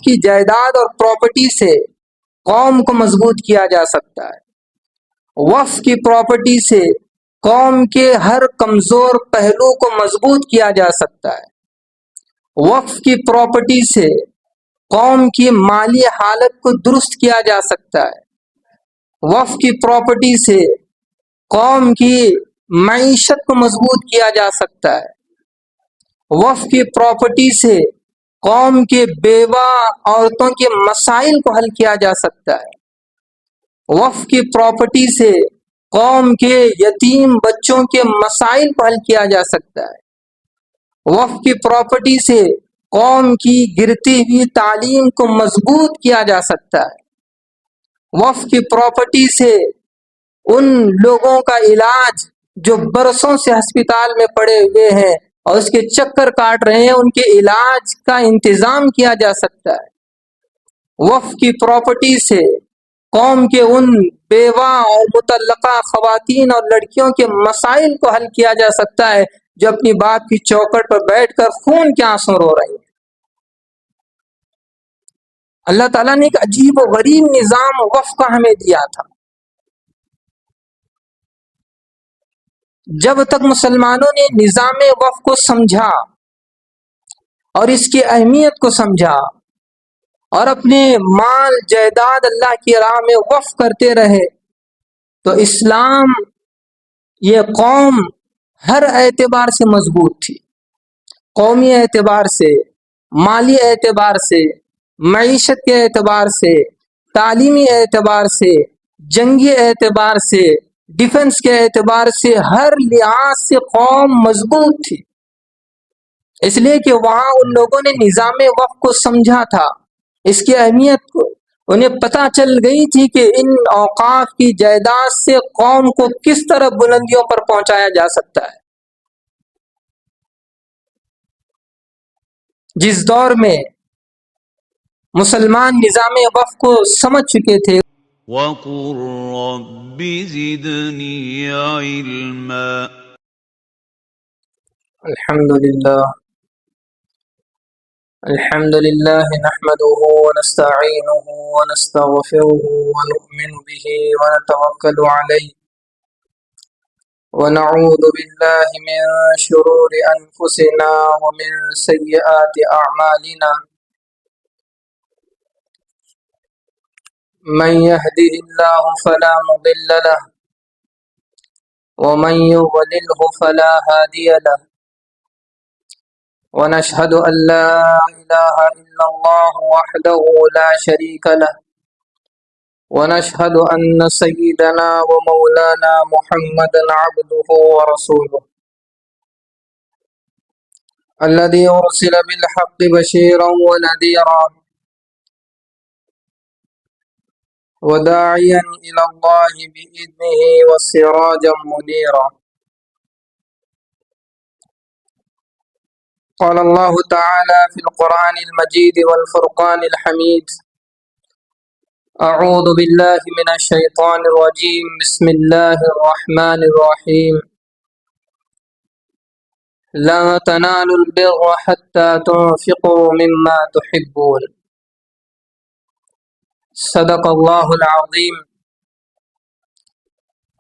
کی جائیداد اور پراپرٹی سے قوم کو مضبوط کیا جا سکتا ہے۔ وقف کی پراپرٹی سے قوم کے ہر کمزور پہلو کو مضبوط کیا جا سکتا ہے۔ وقف کی پراپرٹی سے قوم کی مالی حالت کو درست کیا جا سکتا ہے۔ وقف کی پراپرٹی سے قوم کی معیشت کو مضبوط کیا جا سکتا ہے۔ وقف کی پراپرٹی سے قوم کے بیوہ عورتوں کے مسائل کو حل کیا جا سکتا ہے۔ وقف کی پراپرٹی سے قوم کے یتیم بچوں کے مسائل کو حل کیا جا سکتا ہے۔ وقف کی پراپرٹی سے قوم کی گرتی ہوئی تعلیم کو مضبوط کیا جا سکتا ہے۔ وقف کی پراپرٹی سے ان لوگوں کا علاج جو برسوں سے ہسپتال میں پڑے ہوئے ہیں اور اس کے چکر کاٹ رہے ہیں، ان کے علاج کا انتظام کیا جا سکتا ہے۔ وقف کی پراپرٹی سے قوم کے ان بیوہ اور مطلقہ خواتین اور لڑکیوں کے مسائل کو حل کیا جا سکتا ہے جو اپنی باپ کی چوکھٹ پر بیٹھ کر خون کے آنسو رو رہی ہیں۔ اللہ تعالیٰ نے ایک عجیب و غریب نظام وقف کا ہمیں دیا تھا۔ جب تک مسلمانوں نے نظام وقف کو سمجھا اور اس کی اہمیت کو سمجھا اور اپنے مال جائیداد اللہ کی راہ میں وقف کرتے رہے تو اسلام یہ قوم ہر اعتبار سے مضبوط تھی۔ قومی اعتبار سے، مالی اعتبار سے، معیشت کے اعتبار سے، تعلیمی اعتبار سے، جنگی اعتبار سے، ڈیفنس کے اعتبار سے، ہر لحاظ سے قوم مضبوط تھی، اس لیے کہ وہاں ان لوگوں نے نظام وقف کو سمجھا تھا، اس کی اہمیت کو انہیں پتہ چل گئی تھی کہ ان اوقاف کی جائیداد سے قوم کو کس طرح بلندیوں پر پہنچایا جا سکتا ہے۔ جس دور میں مسلمان نظام وقف کو سمجھ چکے تھے، وَقُل رَّبِّ زِدْنِي عِلْمًا۔ الحمد لله نحمده ونستعينه ونستغفره ونؤمن به ونتوكل عليه ونعوذ بالله من شرور أنفسنا ومن سيئات أعمالنا، من يهده الله فلا مضل له ومن يضلله فلا هادي له، ونشهد أن لا إله إلا الله وحده لا شريك له، ونشهد أن سيدنا ومولانا محمدا عبده ورسوله الذي أرسل بالحق بشيرا ونذيرا وداعيا إلى الله بإذنه وسراجا منيرا۔ قال الله تعالى في القرآن المجيد والفرقان الحميد: أعوذ بالله من الشيطان الرجيم، بسم الله الرحمن الرحيم، لا تنالوا البر حتى تنفقوا مما تحبون، صدق الله العظيم۔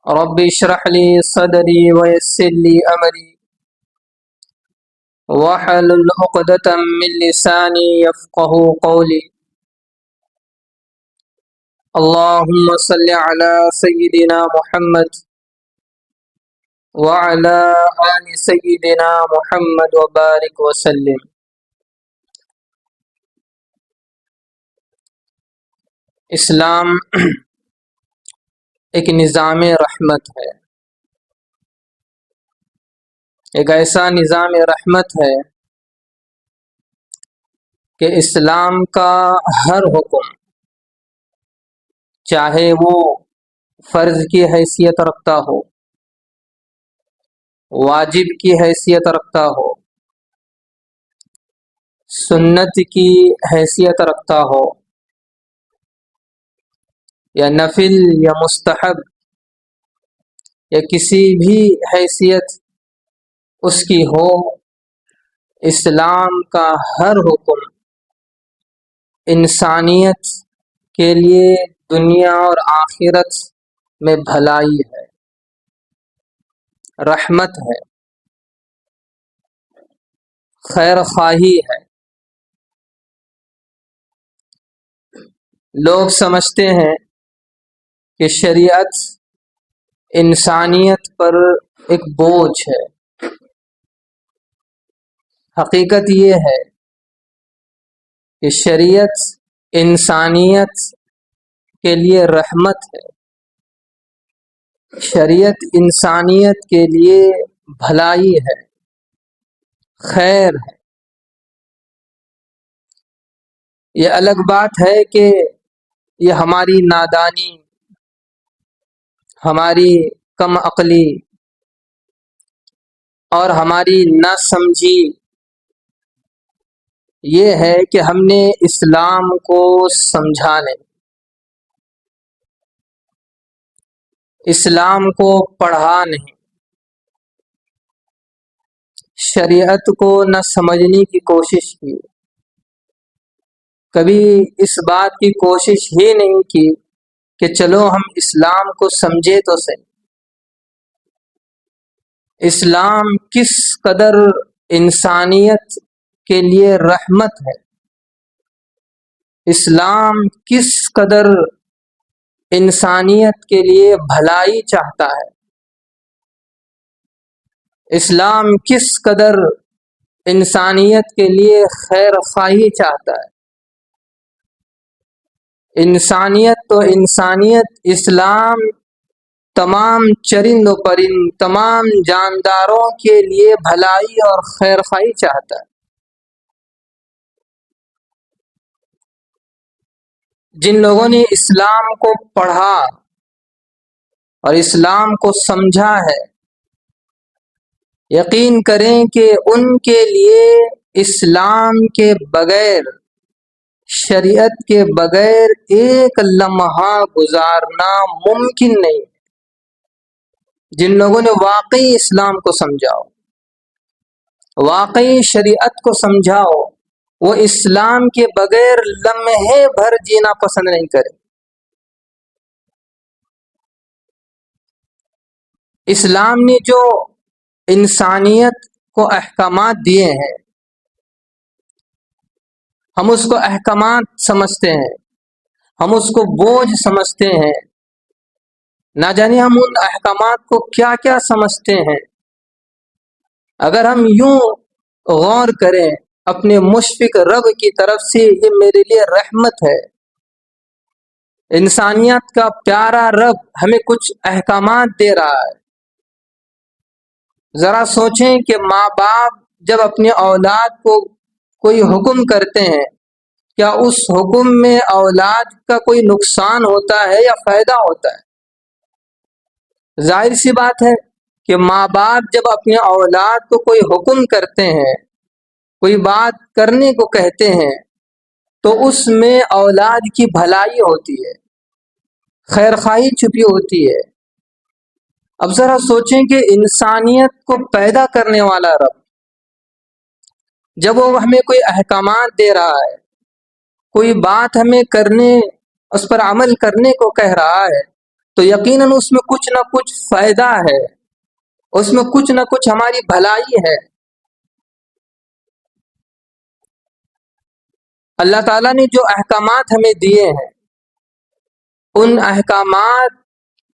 رب اشرح لي صدري ويسر لي أمري واحلل عقدة من لساني يفقهوا قولي۔ اللهم صل على سيدنا محمد وعلى آل سيدنا محمد وبارك وسلم۔ اسلام ایک نظام رحمت ہے، ایک ایسا نظام رحمت ہے کہ اسلام کا ہر حکم، چاہے وہ فرض کی حیثیت رکھتا ہو، واجب کی حیثیت رکھتا ہو، سنت کی حیثیت رکھتا ہو، یا نفل یا مستحب یا کسی بھی حیثیت اس کی ہو، اسلام کا ہر حکم انسانیت کے لیے دنیا اور آخرت میں بھلائی ہے، رحمت ہے، خیر خواہی ہے۔ لوگ سمجھتے ہیں کہ شریعت انسانیت پر ایک بوجھ ہے۔ حقیقت یہ ہے کہ شریعت انسانیت کے لیے رحمت ہے، شریعت انسانیت کے لیے بھلائی ہے، خیر ہے۔ یہ الگ بات ہے کہ یہ ہماری نادانی، ہماری کم عقلی اور ہماری نہ سمجھی یہ ہے کہ ہم نے اسلام کو سمجھا نہیں، اسلام کو پڑھا نہیں، شریعت کو نہ سمجھنے کی کوشش کی، کبھی اس بات کی کوشش ہی نہیں کی کہ چلو ہم اسلام کو سمجھے تو صحیح۔ اسلام کس قدر انسانیت کے لیے رحمت ہے، اسلام کس قدر انسانیت کے لیے بھلائی چاہتا ہے، اسلام کس قدر انسانیت کے لیے خیر خواہی چاہتا ہے۔ انسانیت تو انسانیت، اسلام تمام چرند و پرند، تمام جانداروں کے لیے بھلائی اور خیر خواہی چاہتا ہے۔ جن لوگوں نے اسلام کو پڑھا اور اسلام کو سمجھا ہے، یقین کریں کہ ان کے لیے اسلام کے بغیر، شریعت کے بغیر ایک لمحہ گزارنا ممکن نہیں۔ جن لوگوں نے واقعی اسلام کو سمجھا ہو، واقعی شریعت کو سمجھا ہو، وہ اسلام کے بغیر لمحے بھر جینا پسند نہیں کرے۔ اسلام نے جو انسانیت کو احکامات دیے ہیں، ہم اس کو احکامات سمجھتے ہیں، ہم اس کو بوجھ سمجھتے ہیں، نہ جانے ہم ان احکامات کو کیا کیا سمجھتے ہیں۔ اگر ہم یوں غور کریں اپنے مشفق رب کی طرف سے، یہ میرے لیے رحمت ہے، انسانیت کا پیارا رب ہمیں کچھ احکامات دے رہا ہے۔ ذرا سوچیں کہ ماں باپ جب اپنے اولاد کو کوئی حکم کرتے ہیں، کیا اس حکم میں اولاد کا کوئی نقصان ہوتا ہے یا فائدہ ہوتا ہے؟ ظاہر سی بات ہے کہ ماں باپ جب اپنے اولاد کو کوئی حکم کرتے ہیں، کوئی بات کرنے کو کہتے ہیں، تو اس میں اولاد کی بھلائی ہوتی ہے، خیر خواہی چھپی ہوتی ہے۔ اب ذرا سوچیں کہ انسانیت کو پیدا کرنے والا رب جب وہ ہمیں کوئی احکامات دے رہا ہے، کوئی بات ہمیں کرنے، اس پر عمل کرنے کو کہہ رہا ہے، تو یقیناً اس میں کچھ نہ کچھ فائدہ ہے، اس میں کچھ نہ کچھ ہماری بھلائی ہے۔ اللہ تعالیٰ نے جو احکامات ہمیں دیے ہیں، ان احکامات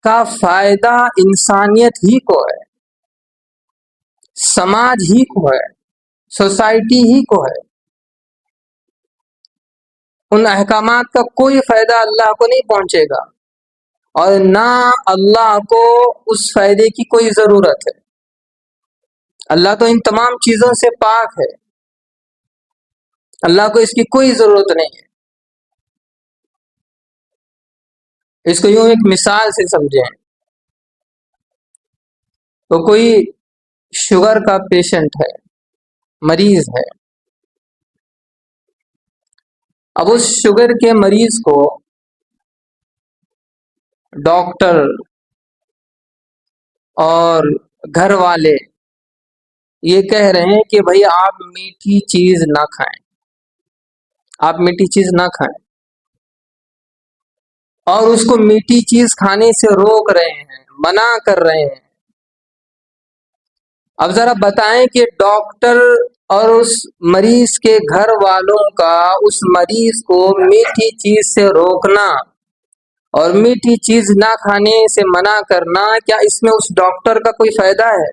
کا فائدہ انسانیت ہی کو ہے، سماج ہی کو ہے، سوسائٹی ہی کو ہے۔ ان احکامات کا کوئی فائدہ اللہ کو نہیں پہنچے گا، اور نہ اللہ کو اس فائدے کی کوئی ضرورت ہے۔ اللہ تو ان تمام چیزوں سے پاک ہے، اللہ کو اس کی کوئی ضرورت نہیں ہے۔ اس کو یوں ایک مثال سے سمجھیں تو کوئی شوگر کا پیشنٹ ہے، مریض ہے۔ اب اس شوگر کے مریض کو ڈاکٹر اور گھر والے یہ کہہ رہے ہیں کہ بھئی آپ میٹھی چیز نہ کھائیں، آپ میٹھی چیز نہ کھائیں، اور اس کو میٹھی چیز کھانے سے روک رہے ہیں، منع کر رہے ہیں۔ اب ذرا بتائیں کہ ڈاکٹر اور اس مریض کے گھر والوں کا اس مریض کو میٹھی چیز سے روکنا اور میٹھی چیز نہ کھانے سے منع کرنا، کیا اس میں اس ڈاکٹر کا کوئی فائدہ ہے؟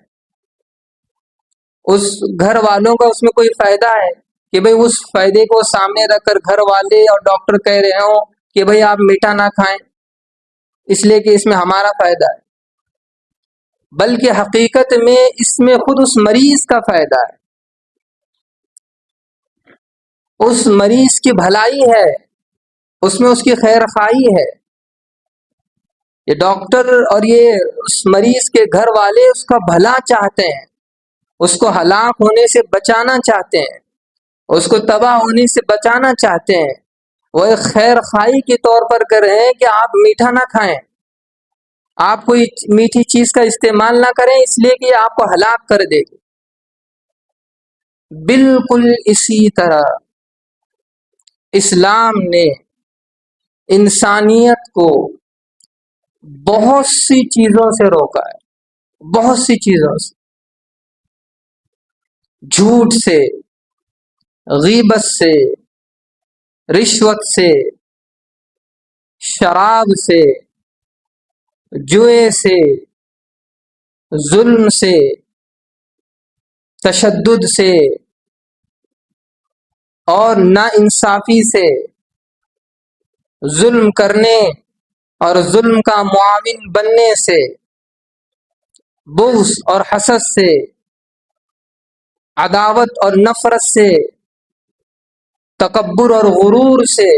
اس گھر والوں کا اس میں کوئی فائدہ ہے کہ بھئی اس فائدے کو سامنے رکھ کر گھر والے اور ڈاکٹر کہہ رہے ہوں کہ بھئی آپ میٹھا نہ کھائیں اس لیے کہ اس میں ہمارا فائدہ ہے؟ بلکہ حقیقت میں اس میں خود اس مریض کا فائدہ ہے، اس مریض کی بھلائی ہے، اس میں اس کی خیر خواہی ہے۔ یہ ڈاکٹر اور یہ اس مریض کے گھر والے اس کا بھلا چاہتے ہیں، اس کو ہلاک ہونے سے بچانا چاہتے ہیں، اس کو تباہ ہونے سے بچانا چاہتے ہیں۔ وہ ایک خیر خواہی کے طور پر کر رہے ہیں کہ آپ میٹھا نہ کھائیں، آپ کوئی میٹھی چیز کا استعمال نہ کریں اس لیے کہ یہ آپ کو ہلاک کر دے گی۔ بالکل اسی طرح اسلام نے انسانیت کو بہت سی چیزوں سے روکا ہے، بہت سی چیزوں سے، جھوٹ سے، غیبت سے، رشوت سے، شراب سے، جوئے سے، ظلم سے، تشدد سے اور ناانصافی سے، ظلم کرنے اور ظلم کا معاون بننے سے، بغض اور حسد سے، عداوت اور نفرت سے، تکبر اور غرور سے،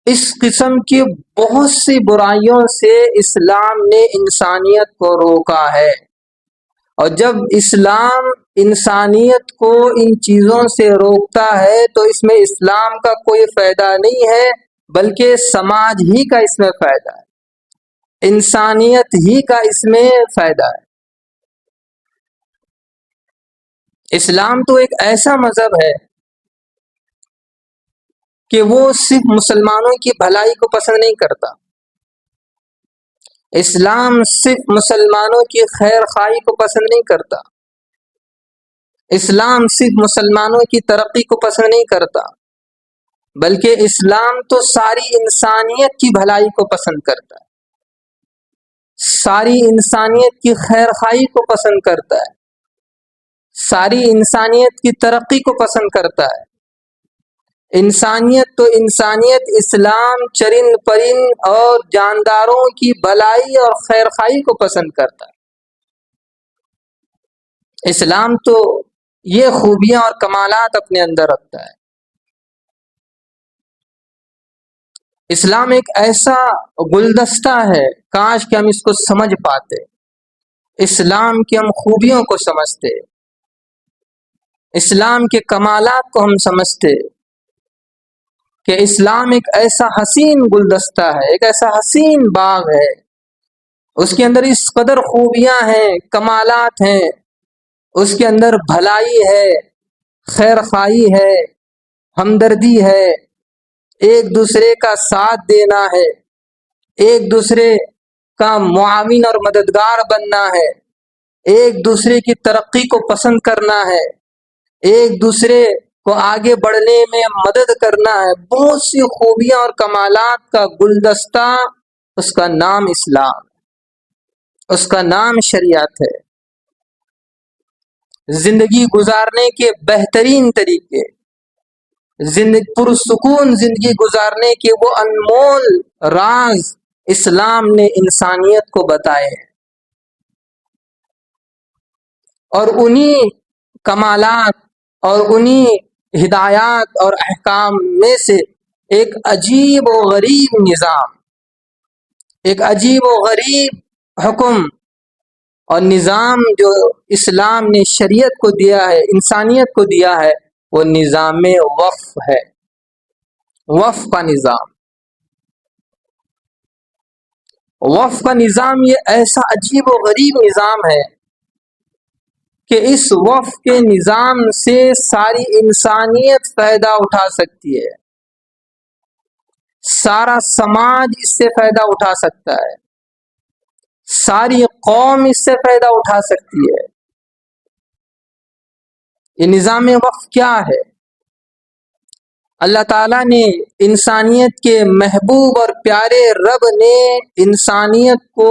اس قسم کی بہت سی برائیوں سے اسلام نے انسانیت کو روکا ہے۔ اور جب اسلام انسانیت کو ان چیزوں سے روکتا ہے تو اس میں اسلام کا کوئی فائدہ نہیں ہے بلکہ سماج ہی کا اس میں فائدہ ہے، انسانیت ہی کا اس میں فائدہ ہے۔ اسلام تو ایک ایسا مذہب ہے کہ وہ صرف مسلمانوں کی بھلائی کو پسند نہیں کرتا، اسلام صرف مسلمانوں کی خیر خواہی کو پسند نہیں کرتا، اسلام صرف مسلمانوں کی ترقی کو پسند نہیں کرتا، بلکہ اسلام تو ساری انسانیت کی بھلائی کو پسند کرتا ہے، ساری انسانیت کی خیر خواہی کو پسند کرتا ہے، ساری انسانیت کی ترقی کو پسند کرتا ہے۔ انسانیت تو انسانیت اسلام چرند پرند اور جانداروں کی بھلائی اور خیر خواہی کو پسند کرتا ہے۔ اسلام تو یہ خوبیاں اور کمالات اپنے اندر رکھتا ہے۔ اسلام ایک ایسا گلدستہ ہے، کاش کہ ہم اس کو سمجھ پاتے، اسلام کی ہم خوبیوں کو سمجھتے، اسلام کے کمالات کو ہم سمجھتے کہ اسلام ایک ایسا حسین گلدستہ ہے، ایک ایسا حسین باغ ہے، اس کے اندر اس قدر خوبیاں ہیں، کمالات ہیں، اس کے اندر بھلائی ہے، خیر خواہی ہے، ہمدردی ہے، ایک دوسرے کا ساتھ دینا ہے، ایک دوسرے کا معاون اور مددگار بننا ہے، ایک دوسرے کی ترقی کو پسند کرنا ہے، ایک دوسرے کو آگے بڑھنے میں مدد کرنا ہے، بہت سی خوبیاں اور کمالات کا گلدستہ، اس کا نام اسلام، اس کا نام شریعت ہے۔ زندگی گزارنے کے بہترین طریقے، پرسکون زندگی گزارنے کے وہ انمول راز اسلام نے انسانیت کو بتائے ہیں، اور انہی کمالات اور انہی ہدایات اور احکام میں سے ایک عجیب و غریب نظام، ایک عجیب و غریب حکم اور نظام جو اسلام نے شریعت کو دیا ہے، انسانیت کو دیا ہے، وہ نظام وقف ہے، وقف کا نظام۔ وقف کا نظام یہ ایسا عجیب و غریب نظام ہے کہ اس وقف کے نظام سے ساری انسانیت فائدہ اٹھا سکتی ہے، سارا سماج اس سے فائدہ اٹھا سکتا ہے، ساری قوم اس سے فائدہ اٹھا سکتی ہے۔ یہ نظام وقف کیا ہے؟ اللہ تعالیٰ نے انسانیت کے محبوب اور پیارے رب نے انسانیت کو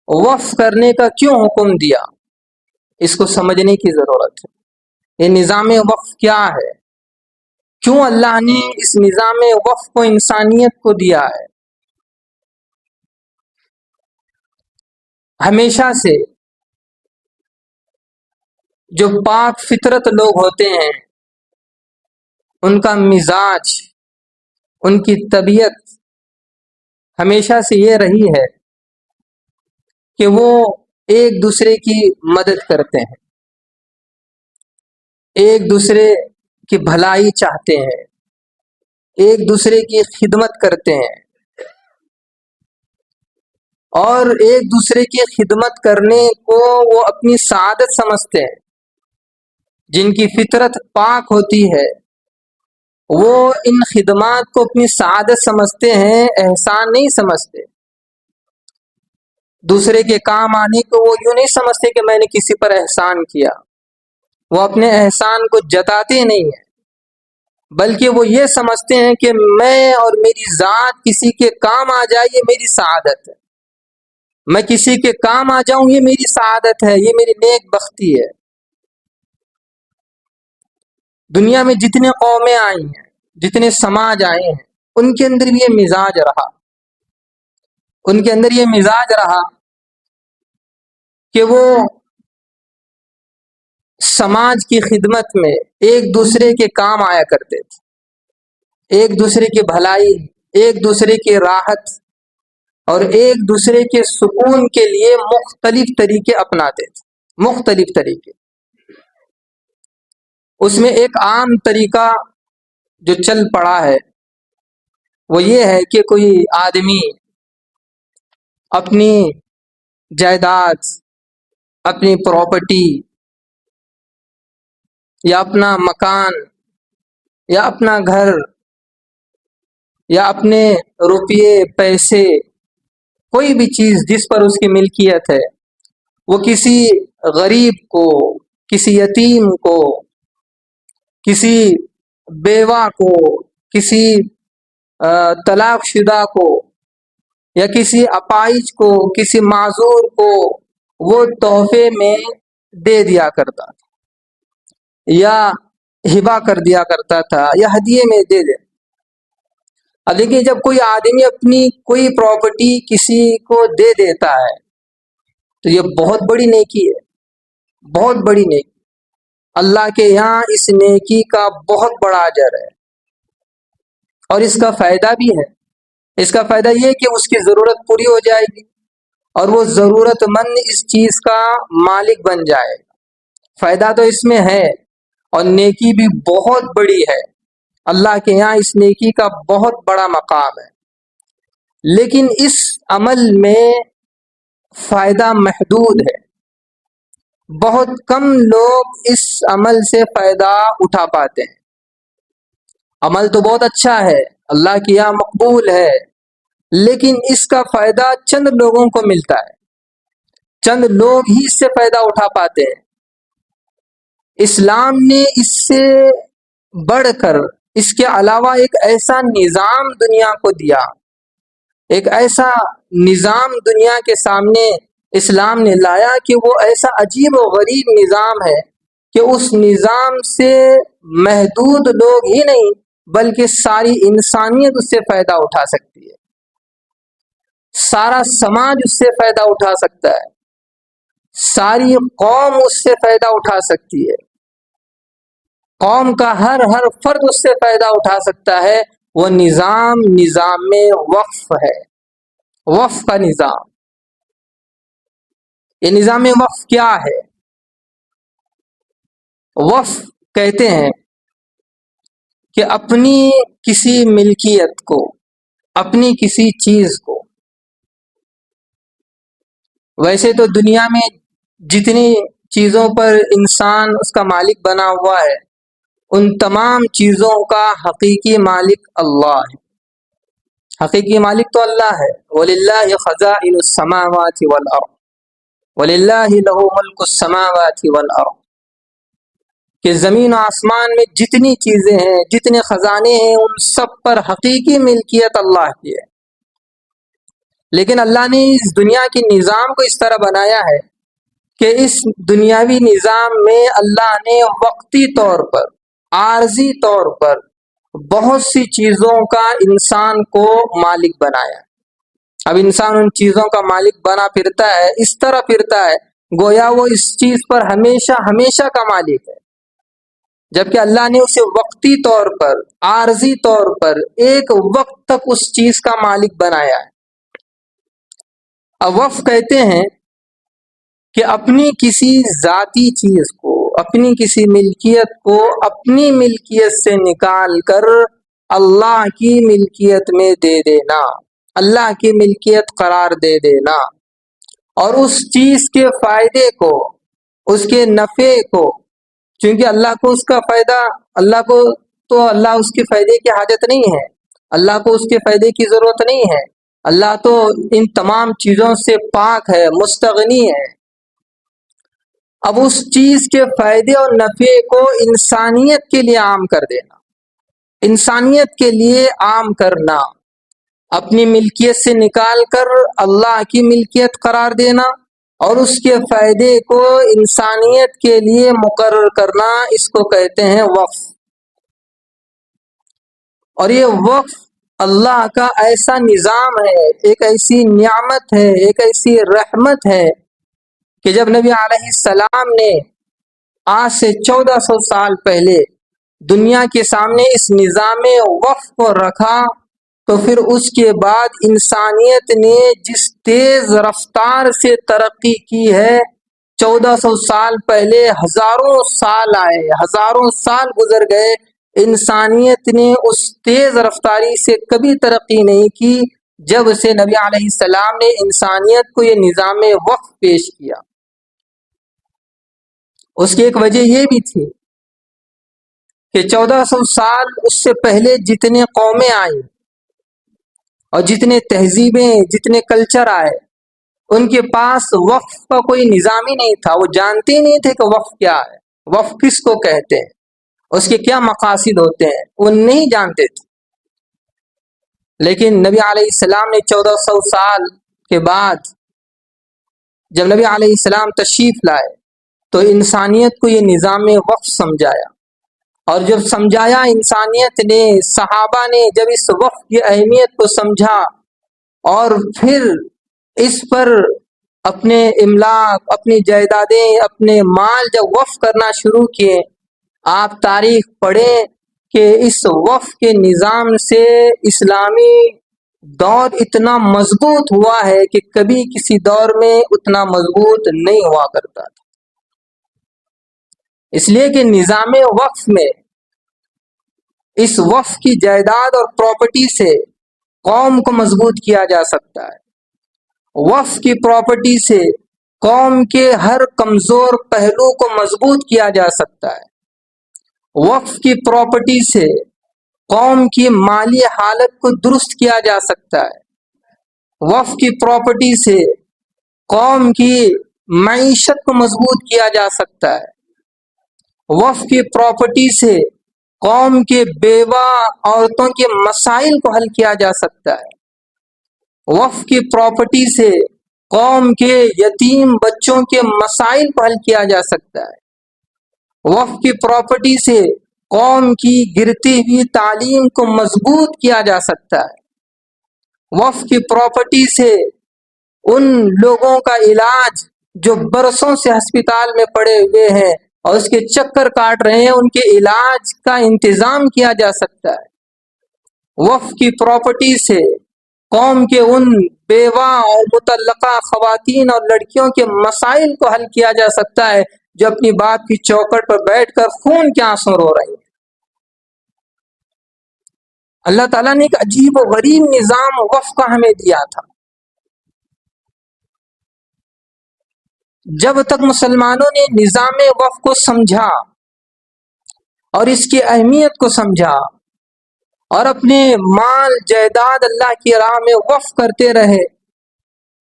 وقف کرنے کا کیوں حکم دیا؟ اس کو سمجھنے کی ضرورت ہے۔ یہ نظام وقف کیا ہے؟ کیوں اللہ نے اس نظام وقف کو انسانیت کو دیا ہے؟ ہمیشہ سے جو پاک فطرت لوگ ہوتے ہیں، ان کا مزاج، ان کی طبیعت ہمیشہ سے یہ رہی ہے کہ وہ ایک دوسرے کی مدد کرتے ہیں، ایک دوسرے کی بھلائی چاہتے ہیں، ایک دوسرے کی خدمت کرتے ہیں، اور ایک دوسرے کی خدمت کرنے کو وہ اپنی سعادت سمجھتے ہیں۔ جن کی فطرت پاک ہوتی ہے وہ ان خدمات کو اپنی سعادت سمجھتے ہیں، احسان نہیں سمجھتے۔ دوسرے کے کام آنے کو وہ یوں نہیں سمجھتے کہ میں نے کسی پر احسان کیا، وہ اپنے احسان کو جتاتے نہیں ہیں، بلکہ وہ یہ سمجھتے ہیں کہ میں اور میری ذات کسی کے کام آ جائے یہ میری سعادت ہے، میں کسی کے کام آ جاؤں یہ میری سعادت ہے، یہ میری نیک بختی ہے۔ دنیا میں جتنے قومیں آئی ہیں، جتنے سماج آئے ہیں، ان کے اندر بھی یہ مزاج رہا، ان کے اندر یہ مزاج رہا کہ وہ سماج کی خدمت میں ایک دوسرے کے کام آیا کرتے تھے، ایک دوسرے کی بھلائی، ایک دوسرے کی راحت اور ایک دوسرے کے سکون کے لیے مختلف طریقے اپناتے تھے، مختلف طریقے۔ اس میں ایک عام طریقہ جو چل پڑا ہے وہ یہ ہے کہ کوئی آدمی اپنی جائیداد، اپنی پراپرٹی یا اپنا مکان یا اپنا گھر یا اپنے روپیے پیسے، کوئی بھی چیز جس پر اس کی ملکیت ہے، وہ کسی غریب کو، کسی یتیم کو، کسی بیوہ کو، کسی طلاق شدہ کو یا کسی اپاہج کو، کسی معذور کو وہ تحفے میں دے دیا کرتا تھا یا ہبہ کر دیا کرتا تھا یا ہدیے میں دے دے۔ اب دیکھیے، جب کوئی آدمی اپنی کوئی پراپرٹی کسی کو دے دیتا ہے تو یہ بہت بڑی نیکی ہے، بہت بڑی نیکی۔ اللہ کے یہاں اس نیکی کا بہت بڑا اجر ہے، اور اس کا فائدہ بھی ہے۔ اس کا فائدہ یہ کہ اس کی ضرورت پوری ہو جائے گی اور وہ ضرورت مند اس چیز کا مالک بن جائے گا۔ فائدہ تو اس میں ہے اور نیکی بھی بہت بڑی ہے، اللہ کے یہاں اس نیکی کا بہت بڑا مقام ہے، لیکن اس عمل میں فائدہ محدود ہے۔ بہت کم لوگ اس عمل سے فائدہ اٹھا پاتے ہیں۔ عمل تو بہت اچھا ہے، اللہ کے یہاں مقبول ہے، لیکن اس کا فائدہ چند لوگوں کو ملتا ہے، چند لوگ ہی اس سے فائدہ اٹھا پاتے ہیں۔ اسلام نے اس سے بڑھ کر اس کے علاوہ ایک ایسا نظام دنیا کو دیا، ایک ایسا نظام دنیا کے سامنے اسلام نے لایا کہ وہ ایسا عجیب و غریب نظام ہے کہ اس نظام سے محدود لوگ ہی نہیں بلکہ ساری انسانیت اس سے فائدہ اٹھا سکتی ہے، سارا سماج اس سے فائدہ اٹھا سکتا ہے، ساری قوم اس سے فائدہ اٹھا سکتی ہے، قوم کا ہر فرد اس سے فائدہ اٹھا سکتا ہے۔ وہ نظام وقف ہے، وقف کا نظام۔ یہ نظام وقف کیا ہے؟ وقف کہتے ہیں کہ اپنی کسی ملکیت کو، اپنی کسی چیز کو، ویسے تو دنیا میں جتنی چیزوں پر انسان اس کا مالک بنا ہوا ہے، ان تمام چیزوں کا حقیقی مالک اللہ ہے۔ حقیقی مالک تو اللہ ہے۔ وَلِلَّهِ خَزَائِنُ السَّمَاوَاتِ وَالْأَرْضِ وَلِلَّهِ لَهُ مُلْكُ السَّمَاوَاتِ وَالْأَرْضِ، کہ زمین و آسمان میں جتنی چیزیں ہیں، جتنے خزانے ہیں، ان سب پر حقیقی ملکیت اللہ کی ہے۔ لیکن اللہ نے اس دنیا کے نظام کو اس طرح بنایا ہے کہ اس دنیاوی نظام میں اللہ نے وقتی طور پر، عارضی طور پر بہت سی چیزوں کا انسان کو مالک بنایا۔ اب انسان ان چیزوں کا مالک بنا پھرتا ہے، اس طرح پھرتا ہے گویا وہ اس چیز پر ہمیشہ ہمیشہ کا مالک ہے، جبکہ اللہ نے اسے وقتی طور پر، عارضی طور پر ایک وقت تک اس چیز کا مالک بنایا ہے۔ اب وقف کہتے ہیں کہ اپنی کسی ذاتی چیز کو، اپنی کسی ملکیت کو اپنی ملکیت سے نکال کر اللہ کی ملکیت میں دے دینا، اللہ کی ملکیت قرار دے دینا، اور اس چیز کے فائدے کو، اس کے نفع کو، چونکہ اللہ کو اس کا فائدہ، اللہ اس کے فائدے کی حاجت نہیں ہے، اللہ کو اس کے فائدے کی ضرورت نہیں ہے، اللہ تو ان تمام چیزوں سے پاک ہے، مستغنی ہے۔ اب اس چیز کے فائدے اور نفع کو انسانیت کے لیے عام کر دینا، انسانیت کے لیے عام کرنا، اپنی ملکیت سے نکال کر اللہ کی ملکیت قرار دینا اور اس کے فائدے کو انسانیت کے لیے مقرر کرنا، اس کو کہتے ہیں وقف۔ اور یہ وقف اللہ کا ایسا نظام ہے، ایک ایسی نعمت ہے، ایک ایسی رحمت ہے کہ جب نبی علیہ السلام نے آج سے 1400 سال پہلے دنیا کے سامنے اس نظام وقف کو رکھا، تو پھر اس کے بعد انسانیت نے جس تیز رفتار سے ترقی کی ہے، 1400 سال پہلے ہزاروں سال آئے، ہزاروں سال گزر گئے، انسانیت نے اس تیز رفتاری سے کبھی ترقی نہیں کی جب سے نبی علیہ السلام نے انسانیت کو یہ نظام وقف پیش کیا۔ اس کی ایک وجہ یہ بھی تھی کہ 1400 سال اس سے پہلے جتنے قومیں آئیں اور جتنے تہذیبیں، جتنے کلچر آئے، ان کے پاس وقف کا کوئی نظام ہی نہیں تھا، وہ جانتے ہی نہیں تھے کہ وقف کیا ہے، وقف کس کو کہتے ہیں، اس کے کیا مقاصد ہوتے ہیں، وہ نہیں جانتے تھے۔ لیکن نبی علیہ السلام نے 1400 سال کے بعد جب نبی علیہ السلام تشریف لائے تو انسانیت کو یہ نظام وقف سمجھایا، اور جب سمجھایا انسانیت نے، صحابہ نے جب اس وقف کی اہمیت کو سمجھا اور پھر اس پر اپنے املاک، اپنی جائیدادیں، اپنے مال جب وقف کرنا شروع کیے، آپ تاریخ پڑھیں کہ اس وقف کے نظام سے اسلامی دور اتنا مضبوط ہوا ہے کہ کبھی کسی دور میں اتنا مضبوط نہیں ہوا کرتا تھا۔ اس لیے کہ نظام وقف میں اس وقف کی جائیداد اور پراپرٹی سے قوم کو مضبوط کیا جا سکتا ہے، وقف کی پراپرٹی سے قوم کے ہر کمزور پہلو کو مضبوط کیا جا سکتا ہے، وقف کی پراپرٹی سے قوم کی مالی حالت کو درست کیا جا سکتا ہے، وقف کی پراپرٹی سے قوم کی معیشت کو مضبوط کیا جا سکتا ہے، وقف کی پراپرٹی سے قوم کے بیوہ عورتوں کے مسائل کو حل کیا جا سکتا ہے، وقف کی پراپرٹی سے قوم کے یتیم بچوں کے مسائل کو حل کیا جا سکتا ہے، وقف کی پراپرٹی سے قوم کی گرتی ہوئی تعلیم کو مضبوط کیا جا سکتا ہے، وقف کی پراپرٹی سے ان لوگوں کا علاج جو برسوں سے ہسپتال میں پڑے ہوئے ہیں اور اس کے چکر کاٹ رہے ہیں، ان کے علاج کا انتظام کیا جا سکتا ہے، وقف کی پراپرٹی سے قوم کے ان بیوہ اور مطلقہ خواتین اور لڑکیوں کے مسائل کو حل کیا جا سکتا ہے جو اپنی باپ کی چوکھٹ پر بیٹھ کر خون کے آنسو رو رہی ہیں۔ اللہ تعالیٰ نے ایک عجیب و غریب نظام وقف کا ہمیں دیا تھا۔ جب تک مسلمانوں نے نظام وقف کو سمجھا اور اس کی اہمیت کو سمجھا اور اپنے مال جائیداد اللہ کی راہ میں وقف کرتے رہے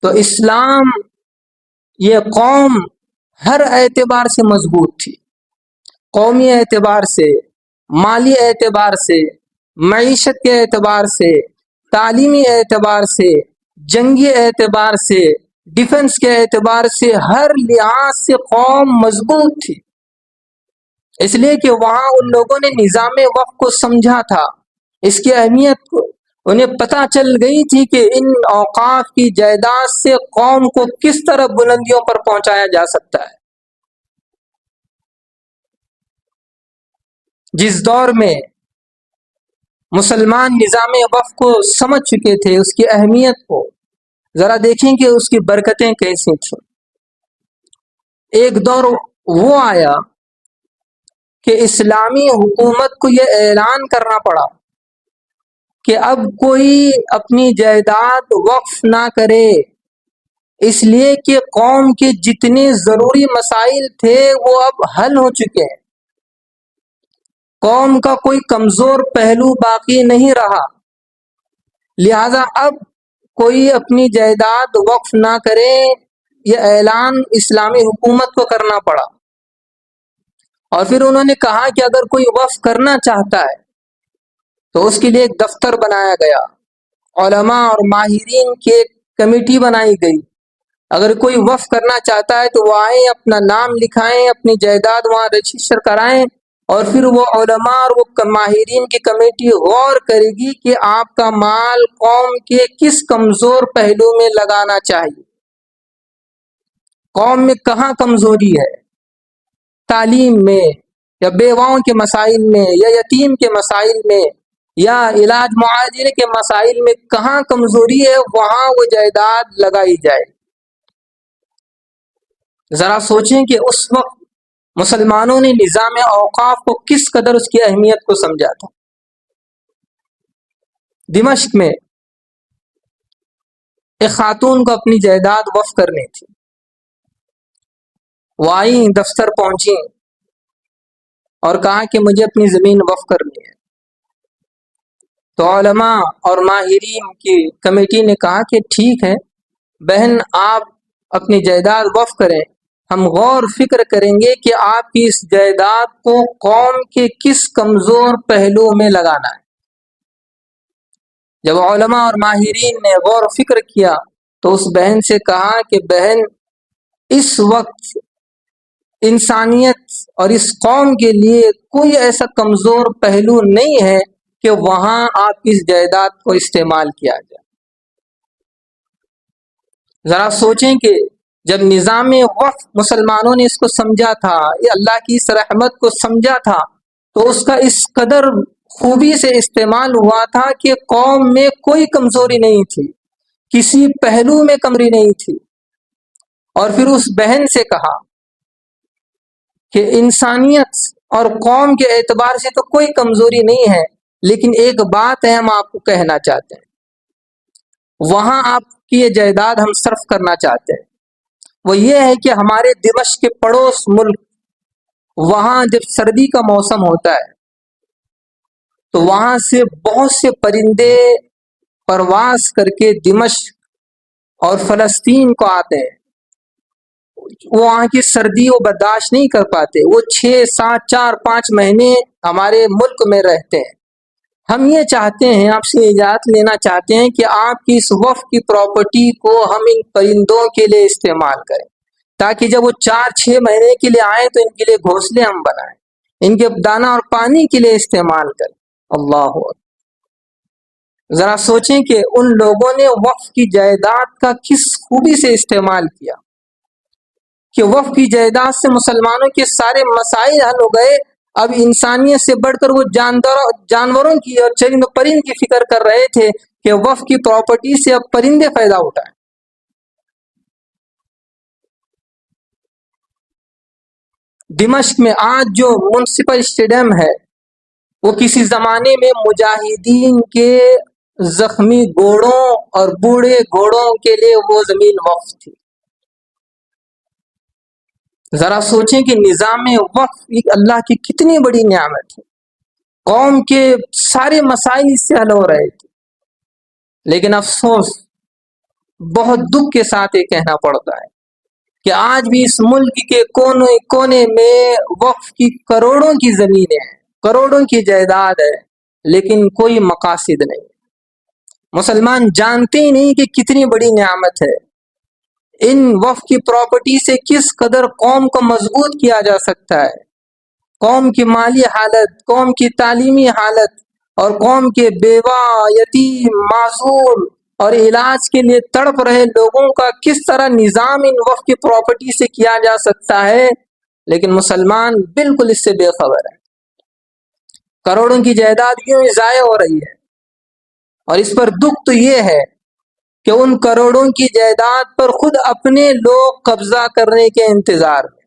تو اسلام یہ قوم ہر اعتبار سے مضبوط تھی، قومی اعتبار سے، مالی اعتبار سے، معیشت کے اعتبار سے، تعلیمی اعتبار سے، جنگی اعتبار سے، ڈیفنس کے اعتبار سے، ہر لحاظ سے قوم مضبوط تھی، اس لیے کہ وہاں ان لوگوں نے نظام وقف کو سمجھا تھا، اس کی اہمیت کو انہیں پتہ چل گئی تھی کہ ان اوقاف کی جائیداد سے قوم کو کس طرح بلندیوں پر پہنچایا جا سکتا ہے۔ جس دور میں مسلمان نظام وقف کو سمجھ چکے تھے، اس کی اہمیت کو ذرا دیکھیں کہ اس کی برکتیں کیسی تھیں۔ ایک دور وہ آیا کہ اسلامی حکومت کو یہ اعلان کرنا پڑا کہ اب کوئی اپنی جائیداد وقف نہ کرے، اس لیے کہ قوم کے جتنے ضروری مسائل تھے وہ اب حل ہو چکے ہیں، قوم کا کوئی کمزور پہلو باقی نہیں رہا، لہذا اب کوئی اپنی جائیداد وقف نہ کرے، یہ اعلان اسلامی حکومت کو کرنا پڑا۔ اور پھر انہوں نے کہا کہ اگر کوئی وقف کرنا چاہتا ہے تو اس کے لیے ایک دفتر بنایا گیا، علماء اور ماہرین کی ایک کمیٹی بنائی گئی، اگر کوئی وقف کرنا چاہتا ہے تو وہ آئیں، اپنا نام لکھائیں، اپنی جائیداد وہاں رجسٹر کرائیں، اور پھر وہ علماء اور وہ ماہرین کی کمیٹی غور کرے گی کہ آپ کا مال قوم کے کس کمزور پہلو میں لگانا چاہیے، قوم میں کہاں کمزوری ہے، تعلیم میں یا بیواؤں کے مسائل میں یا یتیم کے مسائل میں یا علاج معالجے کے مسائل میں کہاں کمزوری ہے، وہاں وہ جائیداد لگائی جائے۔ ذرا سوچیں کہ اس وقت مسلمانوں نے نظام اوقاف کو کس قدر اس کی اہمیت کو سمجھا تھا۔ دمشق میں ایک خاتون کو اپنی جائیداد وقف کرنی تھی، وہ آئیں، دفتر پہنچی اور کہا کہ مجھے اپنی زمین وقف کرنی ہے، تو علماء اور ماہرین کی کمیٹی نے کہا کہ ٹھیک ہے بہن، آپ اپنی جائیداد وقف کریں، ہم غور فکر کریں گے کہ آپ کی اس جائیداد کو قوم کے کس کمزور پہلو میں لگانا ہے۔ جب علماء اور ماہرین نے غور و فکر کیا تو اس بہن سے کہا کہ بہن، اس وقت انسانیت اور اس قوم کے لیے کوئی ایسا کمزور پہلو نہیں ہے کہ وہاں آپ کی اس جائیداد کو استعمال کیا جائے۔ ذرا سوچیں کہ جب نظام وقف مسلمانوں نے اس کو سمجھا تھا، یہ اللہ کی اس رحمت کو سمجھا تھا، تو اس کا اس قدر خوبی سے استعمال ہوا تھا کہ قوم میں کوئی کمزوری نہیں تھی، کسی پہلو میں کمزوری نہیں تھی۔ اور پھر اس بہن سے کہا کہ انسانیت اور قوم کے اعتبار سے تو کوئی کمزوری نہیں ہے، لیکن ایک بات ہے ہم آپ کو کہنا چاہتے ہیں، وہاں آپ کی یہ جائیداد ہم صرف کرنا چاہتے ہیں، وہ یہ ہے کہ ہمارے دمشق کے پڑوس ملک، وہاں جب سردی کا موسم ہوتا ہے تو وہاں سے بہت سے پرندے پرواز کر کے دمشق اور فلسطین کو آتے ہیں، وہ وہاں کی سردی وہ برداشت نہیں کر پاتے، وہ 6 7 4 5 مہینے ہمارے ملک میں رہتے ہیں۔ ہم یہ چاہتے ہیں، آپ سے اجازت لینا چاہتے ہیں کہ آپ کی اس وقف کی پراپرٹی کو ہم ان پرندوں کے لیے استعمال کریں، تاکہ جب وہ 4 6 مہینے کے لیے آئیں تو ان کے لیے گھونسلے ہم بنائیں، ان کے دانہ اور پانی کے لیے استعمال کریں۔ اللہ اکبر! ذرا سوچیں کہ ان لوگوں نے وقف کی جائیداد کا کس خوبی سے استعمال کیا کہ وقف کی جائیداد سے مسلمانوں کے سارے مسائل حل ہو گئے، اب انسانیت سے بڑھ کر وہ جانوروں کی اور چرند و پرند کی فکر کر رہے تھے کہ وقف کی پراپرٹی سے اب پرندے فائدہ اٹھائیں۔ دمشق میں آج جو میونسپل اسٹیڈیم ہے وہ کسی زمانے میں مجاہدین کے زخمی گھوڑوں اور بوڑھے گھوڑوں کے لیے وہ زمین وقف تھی۔ ذرا سوچیں کہ نظام وقف ایک اللہ کی کتنی بڑی نعمت ہے، قوم کے سارے مسائل اس سے حل ہو رہے تھے، لیکن افسوس بہت دکھ کے ساتھ یہ کہنا پڑتا ہے کہ آج بھی اس ملک کے کونے کونے میں وقف کی کروڑوں کی زمینیں ہیں، کروڑوں کی جائیداد ہے، لیکن کوئی مقاصد نہیں۔ مسلمان جانتے ہی نہیں کہ کتنی بڑی نعمت ہے۔ ان وقف کی پراپرٹی سے کس قدر قوم کو مضبوط کیا جا سکتا ہے، قوم کی مالی حالت، قوم کی تعلیمی حالت، اور قوم کے بیوہ، یتیم، معذور اور علاج کے لیے تڑپ رہے لوگوں کا کس طرح نظام ان وقف کی پراپرٹی سے کیا جا سکتا ہے، لیکن مسلمان بالکل اس سے بے خبر ہے۔ کروڑوں کی جائیداد یوں ہی ضائع ہو رہی ہے، اور اس پر دکھ تو یہ ہے کہ ان کروڑوں کی جائیداد پر خود اپنے لوگ قبضہ کرنے کے انتظار میں۔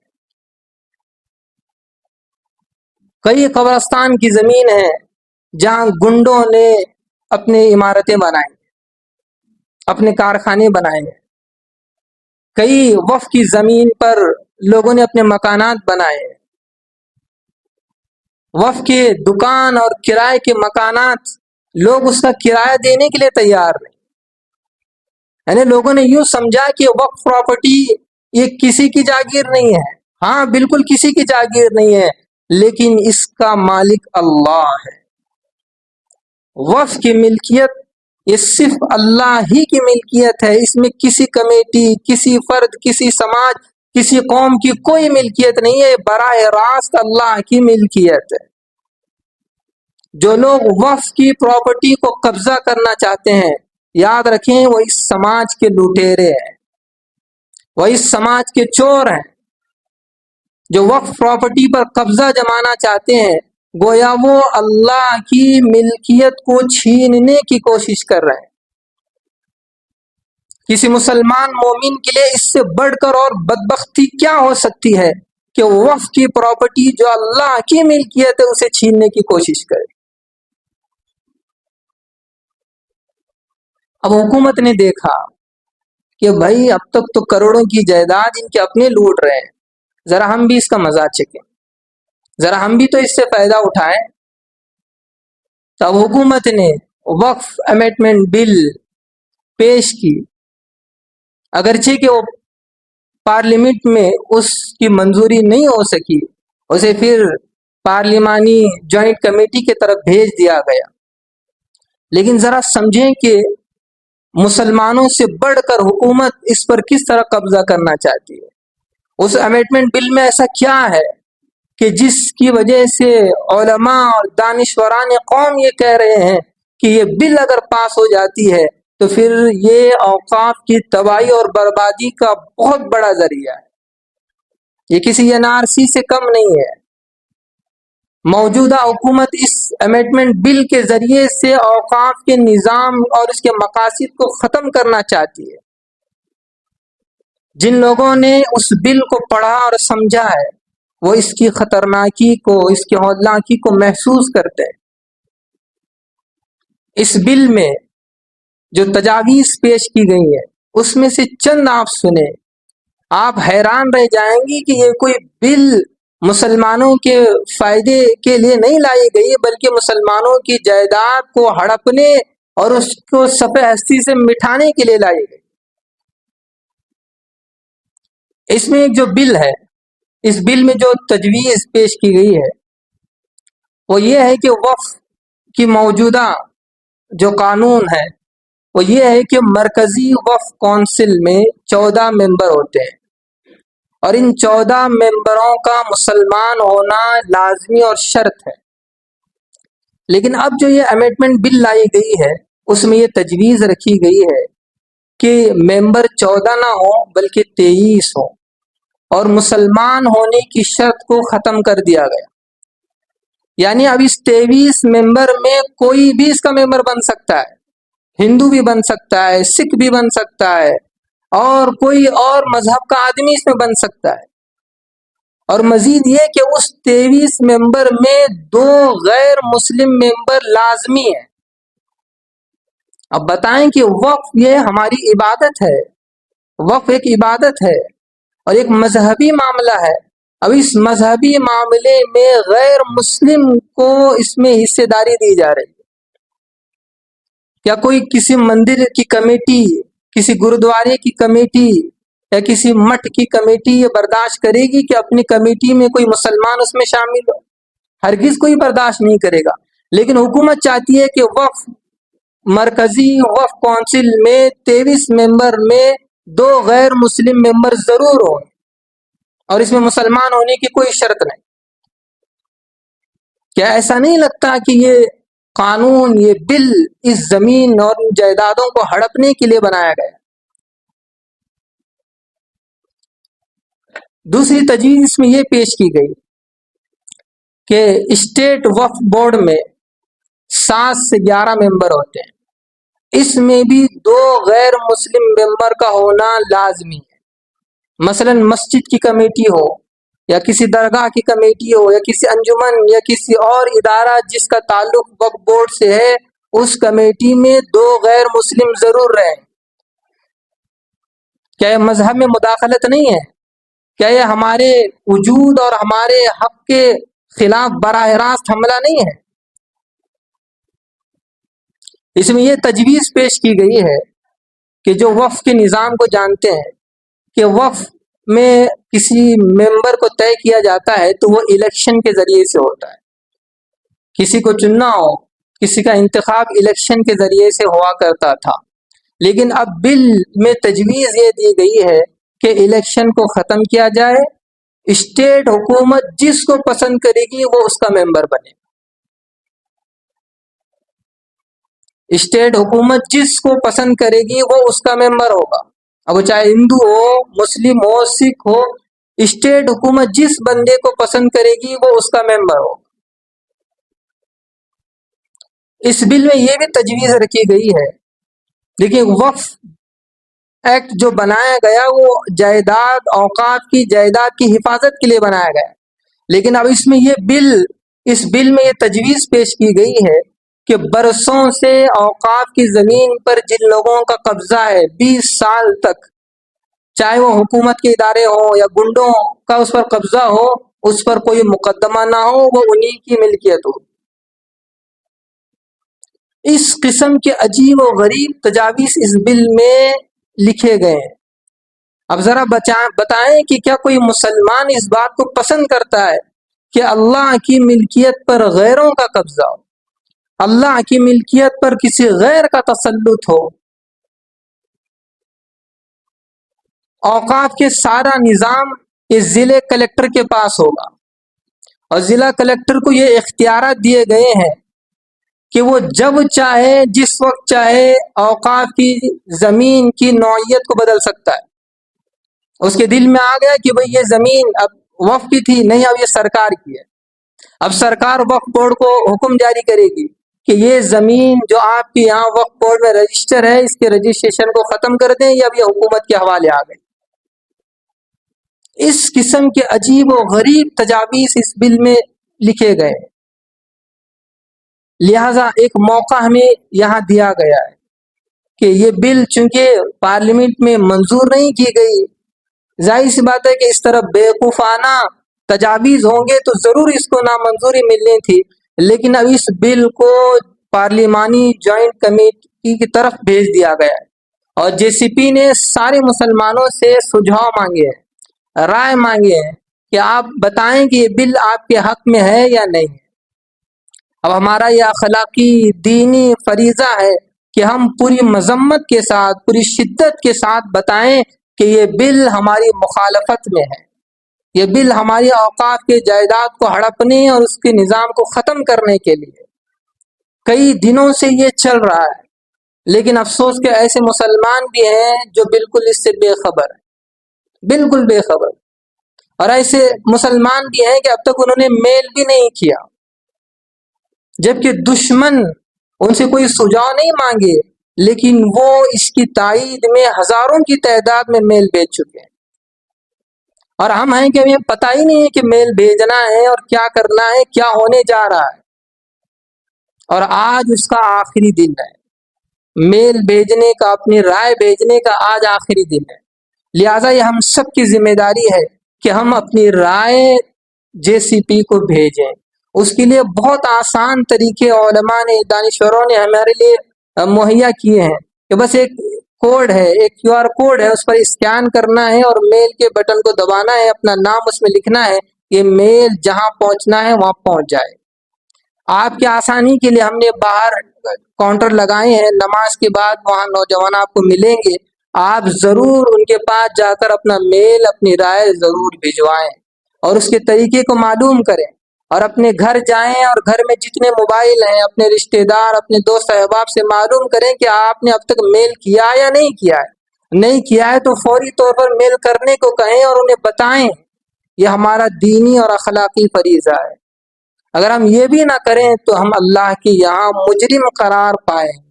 کئی قبرستان کی زمین ہے جہاں گنڈوں نے اپنی عمارتیں بنائی، اپنے کارخانے بنائے ہیں۔ کئی وقف کی زمین پر لوگوں نے اپنے مکانات بنائے ہیں۔ وقف کے دکان اور کرائے کے مکانات لوگ اس کا کرایہ دینے کے لیے تیار نہیں، یعنی لوگوں نے یوں سمجھا کہ وقف پراپرٹی یہ کسی کی جاگیر نہیں ہے۔ ہاں بالکل کسی کی جاگیر نہیں ہے، لیکن اس کا مالک اللہ ہے۔ وقف کی ملکیت یہ صرف اللہ ہی کی ملکیت ہے، اس میں کسی کمیٹی، کسی فرد، کسی سماج، کسی قوم کی کوئی ملکیت نہیں ہے، براہ راست اللہ کی ملکیت ہے۔ جو لوگ وقف کی پراپرٹی کو قبضہ کرنا چاہتے ہیں، یاد رکھیں وہ اس سماج کے لٹیرے ہیں، وہ اس سماج کے چور ہیں۔ جو وقف پراپرٹی پر قبضہ جمانا چاہتے ہیں، گویا وہ اللہ کی ملکیت کو چھیننے کی کوشش کر رہے ہیں۔ کسی مسلمان مومن کے لیے اس سے بڑھ کر اور بدبختی کیا ہو سکتی ہے کہ وقف کی پراپرٹی جو اللہ کی ملکیت ہے اسے چھیننے کی کوشش کرے۔ اب حکومت نے دیکھا کہ بھائی اب تک تو کروڑوں کی جائیداد ان کے اپنے لوٹ رہے ہیں، ذرا ہم بھی اس کا مزہ چکیں، ذرا ہم بھی تو اس سے فائدہ اٹھائیں۔ تب حکومت نے وقف امینڈمنٹ بل پیش کی، اگرچہ کہ وہ پارلیمنٹ میں اس کی منظوری نہیں ہو سکی، اسے پھر پارلیمانی جوائنٹ کمیٹی کی طرف بھیج دیا گیا، لیکن ذرا سمجھیں کہ مسلمانوں سے بڑھ کر حکومت اس پر کس طرح قبضہ کرنا چاہتی ہے۔ اس امینڈمنٹ بل میں ایسا کیا ہے کہ جس کی وجہ سے علماء اور دانشوران قوم یہ کہہ رہے ہیں کہ یہ بل اگر پاس ہو جاتی ہے تو پھر یہ اوقاف کی تباہی اور بربادی کا بہت بڑا ذریعہ ہے، یہ کسی NRC سے کم نہیں ہے۔ موجودہ حکومت اس امینڈمنٹ بل کے ذریعے سے اوقاف کے نظام اور اس کے مقاصد کو ختم کرنا چاہتی ہے۔ جن لوگوں نے اس بل کو پڑھا اور سمجھا ہے وہ اس کی خطرناکی کو، اس کی ہولناکی کو محسوس کرتے ہیں۔ اس بل میں جو تجاویز پیش کی گئی ہیں اس میں سے چند آپ سنیں، آپ حیران رہ جائیں گی کہ یہ کوئی بل مسلمانوں کے فائدے کے لیے نہیں لائی گئی، بلکہ مسلمانوں کی جائیداد کو ہڑپنے اور اس کو صفحہ ہستی سے مٹھانے کے لیے لائی گئی۔ اس میں ایک جو بل ہے، اس بل میں جو تجویز پیش کی گئی ہے وہ یہ ہے کہ وقف کی موجودہ جو قانون ہے وہ یہ ہے کہ مرکزی وقف کونسل میں 14 ممبر ہوتے ہیں، اور ان 14 ممبروں کا مسلمان ہونا لازمی اور شرط ہے۔ لیکن اب جو یہ امینڈمنٹ بل لائی گئی ہے اس میں یہ تجویز رکھی گئی ہے کہ ممبر 14 نہ ہوں بلکہ 23 ہوں، اور مسلمان ہونے کی شرط کو ختم کر دیا گیا، یعنی اب اس 23 ممبر میں کوئی بھی اس کا ممبر بن سکتا ہے، ہندو بھی بن سکتا ہے، سکھ بھی بن سکتا ہے، اور کوئی اور مذہب کا آدمی اس میں بن سکتا ہے۔ اور مزید یہ کہ اس 23 ممبر میں 2 غیر مسلم ممبر لازمی ہیں۔ اب بتائیں کہ وقف یہ ہماری عبادت ہے، وقف ایک عبادت ہے، اور ایک مذہبی معاملہ ہے. اب اس مذہبی معاملے میں غیر مسلم کو اس میں حصے داری دی جا رہی ہے. کیا کوئی کسی مندر کی کمیٹی، کسی گرودوارے کی کمیٹی یا کسی مٹھ کی کمیٹی یہ برداشت کرے گی کہ اپنی کمیٹی میں کوئی مسلمان اس میں شامل ہو؟ ہرگز کوئی برداشت نہیں کرے گا. لیکن حکومت چاہتی ہے کہ وقف مرکزی وقف کونسل میں 23 ممبر میں 2 غیر مسلم ممبر ضرور ہوں، اور اس میں مسلمان ہونے کی کوئی شرط نہیں. کیا ایسا نہیں لگتا کہ یہ قانون، یہ بل اس زمین اور جائیدادوں کو ہڑپنے کے لیے بنایا گیا؟ دوسری تجویز اس میں یہ پیش کی گئی کہ اسٹیٹ وقف بورڈ میں 7 سے 11 ممبر ہوتے ہیں. اس میں بھی 2 غیر مسلم ممبر کا ہونا لازمی ہے. مثلا مسجد کی کمیٹی ہو یا کسی درگاہ کی کمیٹی ہو یا کسی انجمن یا کسی اور ادارہ جس کا تعلق وقف بورڈ سے ہے، اس کمیٹی میں 2 غیر مسلم ضرور رہیں. کیا یہ مذہب میں مداخلت نہیں ہے؟ کیا یہ ہمارے وجود اور ہمارے حق کے خلاف براہ راست حملہ نہیں ہے؟ اس میں یہ تجویز پیش کی گئی ہے کہ جو وقف کے نظام کو جانتے ہیں کہ وقف میں کسی ممبر کو طے کیا جاتا ہے تو وہ الیکشن کے ذریعے سے ہوتا ہے. کسی کو چننا ہو، کسی کا انتخاب الیکشن کے ذریعے سے ہوا کرتا تھا. لیکن اب بل میں تجویز یہ دی گئی ہے کہ الیکشن کو ختم کیا جائے، اسٹیٹ حکومت جس کو پسند کرے گی وہ اس کا ممبر بنے. اسٹیٹ حکومت جس کو پسند کرے گی وہ اس کا ممبر ہوگا. اب وہ چاہے ہندو ہو، مسلم ہو، سکھ ہو، اسٹیٹ حکومت جس بندے کو پسند کرے گی وہ اس کا ممبر ہوگا. اس بل میں یہ بھی تجویز رکھی گئی ہے، دیکھیے وقف ایکٹ جو بنایا گیا وہ جائیداد، اوقاف کی جائیداد کی حفاظت کے لیے بنایا گیا. لیکن اب اس بل میں یہ تجویز پیش کی گئی ہے کہ برسوں سے اوقاف کی زمین پر جن لوگوں کا قبضہ ہے 20 سال تک، چاہے وہ حکومت کے ادارے ہوں یا گنڈوں کا اس پر قبضہ ہو، اس پر کوئی مقدمہ نہ ہو، وہ انہی کی ملکیت ہو. اس قسم کے عجیب و غریب تجاویز اس بل میں لکھے گئے ہیں. اب ذرا بتائیں کہ کیا کوئی مسلمان اس بات کو پسند کرتا ہے کہ اللہ کی ملکیت پر غیروں کا قبضہ ہو، اللہ کی ملکیت پر کسی غیر کا تسلط ہو؟ اوقاف کے سارا نظام اس ضلع کلیکٹر کے پاس ہوگا، اور ضلع کلیکٹر کو یہ اختیارات دیے گئے ہیں کہ وہ جب چاہے، جس وقت چاہے اوقاف کی زمین کی نوعیت کو بدل سکتا ہے. اس کے دل میں آ گیا کہ بھئی یہ زمین اب وقف کی تھی، نہیں اب یہ سرکار کی ہے. اب سرکار وقف بورڈ کو حکم جاری کرے گی کہ یہ زمین جو آپ کے یہاں وقف بورڈ میں رجسٹر ہے، اس کے رجسٹریشن کو ختم کر دیں، یا اب یہ حکومت کے حوالے آ گئی. اس قسم کے عجیب و غریب تجاویز اس بل میں لکھے گئے. لہذا ایک موقع ہمیں یہاں دیا گیا ہے کہ یہ بل چونکہ پارلیمنٹ میں منظور نہیں کی گئی، ظاہر سی بات ہے کہ اس طرح بیوقوفانہ تجاویز ہوں گے تو ضرور اس کو نامنظوری ملنی تھی. لیکن اب اس بل کو پارلیمانی جوائنٹ کمیٹی کی طرف بھیج دیا گیا ہے، اور جے سی پی نے سارے مسلمانوں سے سجھاؤ مانگے ہیں، رائے مانگے ہیں کہ آپ بتائیں کہ یہ بل آپ کے حق میں ہے یا نہیں ہے. اب ہمارا یہ اخلاقی دینی فریضہ ہے کہ ہم پوری مذمت کے ساتھ، پوری شدت کے ساتھ بتائیں کہ یہ بل ہماری مخالفت میں ہے. یہ بل ہماری اوقاف کے جائیداد کو ہڑپنے اور اس کے نظام کو ختم کرنے کے لیے کئی دنوں سے یہ چل رہا ہے. لیکن افسوس کہ ایسے مسلمان بھی ہیں جو بالکل اس سے بے خبر ہیں، بالکل بے خبر. اور ایسے مسلمان بھی ہیں کہ اب تک انہوں نے میل بھی نہیں کیا، جبکہ دشمن ان سے کوئی سجاؤ نہیں مانگے، لیکن وہ اس کی تائید میں ہزاروں کی تعداد میں میل بھیج چکے ہیں. اور ہم ہیں کہ ہمیں پتہ ہی نہیں ہے کہ میل بھیجنا ہے اور کیا کرنا ہے، کیا ہونے جا رہا ہے. اور آج اس کا آخری دن ہے، میل بھیجنے کا، اپنی رائے بھیجنے کا آج آخری دن ہے. لہٰذا یہ ہم سب کی ذمہ داری ہے کہ ہم اپنی رائے JCP کو بھیجیں. اس کے لیے بہت آسان طریقے علماء نے، دانشوروں نے ہمارے لیے مہیا کیے ہیں کہ بس ایک کوڈ ہے، ایک QR کوڈ ہے، اس پر اسکین کرنا ہے اور میل کے بٹن کو دبانا ہے، اپنا نام اس میں لکھنا ہے، یہ میل جہاں پہنچنا ہے وہاں پہنچ جائے. آپ کی آسانی کے لیے ہم نے باہر کاؤنٹر لگائے ہیں، نماز کے بعد وہاں نوجوان آپ کو ملیں گے، آپ ضرور ان کے پاس جا کر اپنا میل، اپنی رائے ضرور بھجوائیں اور اس کے طریقے کو معلوم کریں، اور اپنے گھر جائیں اور گھر میں جتنے موبائل ہیں اپنے رشتہ دار، اپنے دوست احباب سے معلوم کریں کہ آپ نے اب تک میل کیا یا نہیں کیا ہے. نہیں کیا ہے تو فوری طور پر میل کرنے کو کہیں اور انہیں بتائیں. یہ ہمارا دینی اور اخلاقی فریضہ ہے. اگر ہم یہ بھی نہ کریں تو ہم اللہ کے یہاں مجرم قرار پائیں گے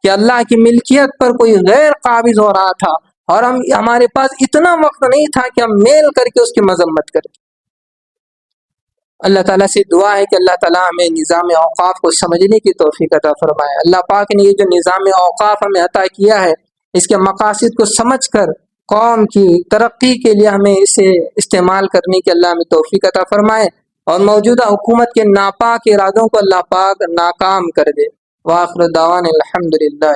کہ اللہ کی ملکیت پر کوئی غیر قابض ہو رہا تھا اور ہمارے پاس اتنا وقت نہیں تھا کہ ہم میل کر کے اس کی مذمت کریں. اللہ تعالیٰ سے دعا ہے کہ اللہ تعالیٰ ہمیں نظام اوقاف کو سمجھنے کی توفیق عطا فرمائے. اللہ پاک نے یہ جو نظام اوقاف ہمیں عطا کیا ہے، اس کے مقاصد کو سمجھ کر قوم کی ترقی کے لیے ہمیں اسے استعمال کرنے کی اللہ ہمیں توفیق عطا فرمائے، اور موجودہ حکومت کے ناپاک ارادوں کو اللہ پاک ناکام کر دے. وآخر دعوانا الحمدللہ.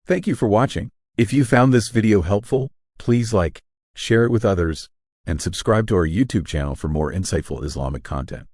Thank you for watching. If you found this video helpful, please like, share it with others, and subscribe to our YouTube channel for more insightful Islamic content.